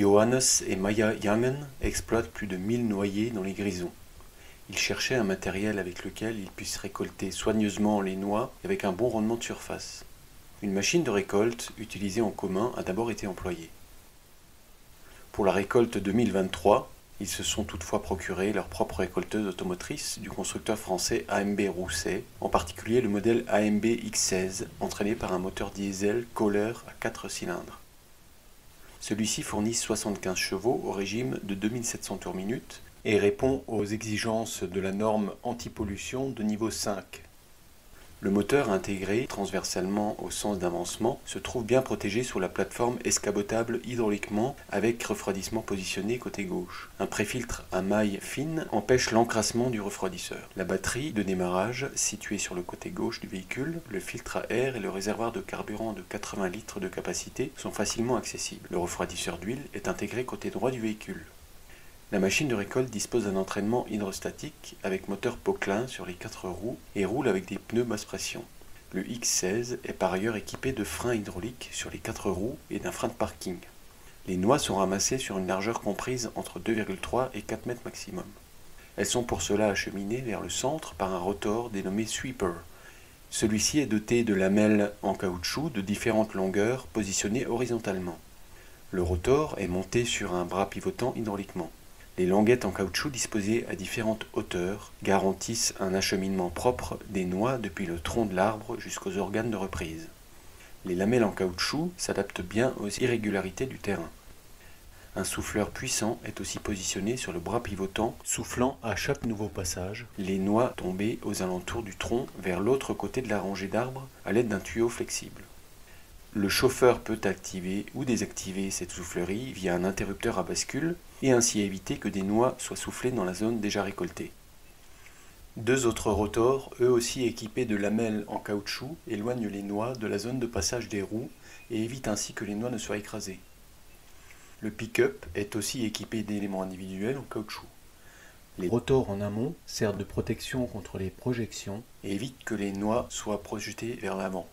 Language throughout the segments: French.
Johannes et Maya Yangen exploitent plus de 1000 noyers dans les Grisons. Ils cherchaient un matériel avec lequel ils puissent récolter soigneusement les noix avec un bon rendement de surface. Une machine de récolte utilisée en commun a d'abord été employée. Pour la récolte 2023, ils se sont toutefois procuré leur propre récolteuse automotrice du constructeur français AMB Rousset, en particulier le modèle AMB X16, entraîné par un moteur diesel Kohler à 4 cylindres. Celui-ci fournit 75 chevaux au régime de 2700 tours minute et répond aux exigences de la norme antipollution de niveau 5. Le moteur intégré transversalement au sens d'avancement se trouve bien protégé sous la plateforme escabotable hydrauliquement avec refroidissement positionné côté gauche. Un préfiltre à maille fine empêche l'encrassement du refroidisseur. La batterie de démarrage située sur le côté gauche du véhicule, le filtre à air et le réservoir de carburant de 80 litres de capacité sont facilement accessibles. Le refroidisseur d'huile est intégré côté droit du véhicule. La machine de récolte dispose d'un entraînement hydrostatique avec moteur Poquelin sur les 4 roues et roule avec des pneus basse pression. Le X16 est par ailleurs équipé de freins hydrauliques sur les 4 roues et d'un frein de parking. Les noix sont ramassées sur une largeur comprise entre 2,3 et 4 mètres maximum. Elles sont pour cela acheminées vers le centre par un rotor dénommé sweeper. Celui-ci est doté de lamelles en caoutchouc de différentes longueurs positionnées horizontalement. Le rotor est monté sur un bras pivotant hydrauliquement. Les languettes en caoutchouc disposées à différentes hauteurs garantissent un acheminement propre des noix depuis le tronc de l'arbre jusqu'aux organes de reprise. Les lamelles en caoutchouc s'adaptent bien aux irrégularités du terrain. Un souffleur puissant est aussi positionné sur le bras pivotant, soufflant à chaque nouveau passage les noix tombées aux alentours du tronc vers l'autre côté de la rangée d'arbres à l'aide d'un tuyau flexible. Le chauffeur peut activer ou désactiver cette soufflerie via un interrupteur à bascule et ainsi éviter que des noix soient soufflées dans la zone déjà récoltée. Deux autres rotors, eux aussi équipés de lamelles en caoutchouc, éloignent les noix de la zone de passage des roues et évitent ainsi que les noix ne soient écrasées. Le pick-up est aussi équipé d'éléments individuels en caoutchouc. Les rotors en amont servent de protection contre les projections et évitent que les noix soient projetées vers l'avant.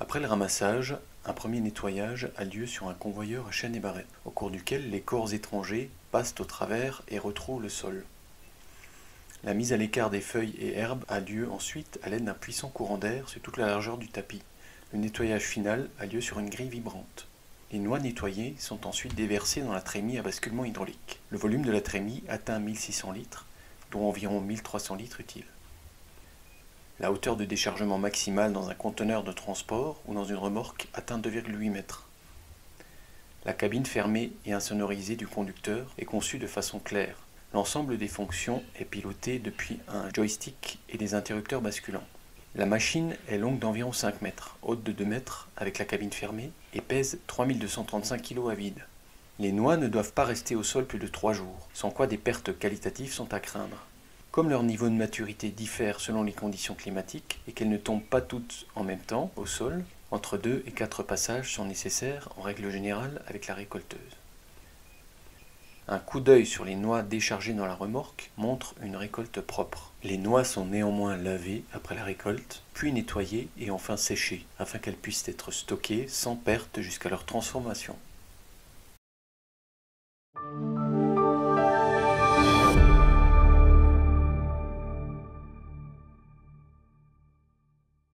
Après le ramassage, un premier nettoyage a lieu sur un convoyeur à chaîne et barrette, au cours duquel les corps étrangers passent au travers et retrouvent le sol. La mise à l'écart des feuilles et herbes a lieu ensuite à l'aide d'un puissant courant d'air sur toute la largeur du tapis. Le nettoyage final a lieu sur une grille vibrante. Les noix nettoyées sont ensuite déversées dans la trémie à basculement hydraulique. Le volume de la trémie atteint 1600 litres, dont environ 1300 litres utiles. La hauteur de déchargement maximale dans un conteneur de transport ou dans une remorque atteint 2,8 mètres. La cabine fermée et insonorisée du conducteur est conçue de façon claire. L'ensemble des fonctions est piloté depuis un joystick et des interrupteurs basculants. La machine est longue d'environ 5 mètres, haute de 2 mètres avec la cabine fermée et pèse 3235 kg à vide. Les noix ne doivent pas rester au sol plus de 3 jours, sans quoi des pertes qualitatives sont à craindre. Comme leur niveau de maturité diffère selon les conditions climatiques et qu'elles ne tombent pas toutes en même temps au sol, entre 2 et 4 passages sont nécessaires en règle générale avec la récolteuse. Un coup d'œil sur les noix déchargées dans la remorque montre une récolte propre. Les noix sont néanmoins lavées après la récolte, puis nettoyées et enfin séchées, afin qu'elles puissent être stockées sans perte jusqu'à leur transformation.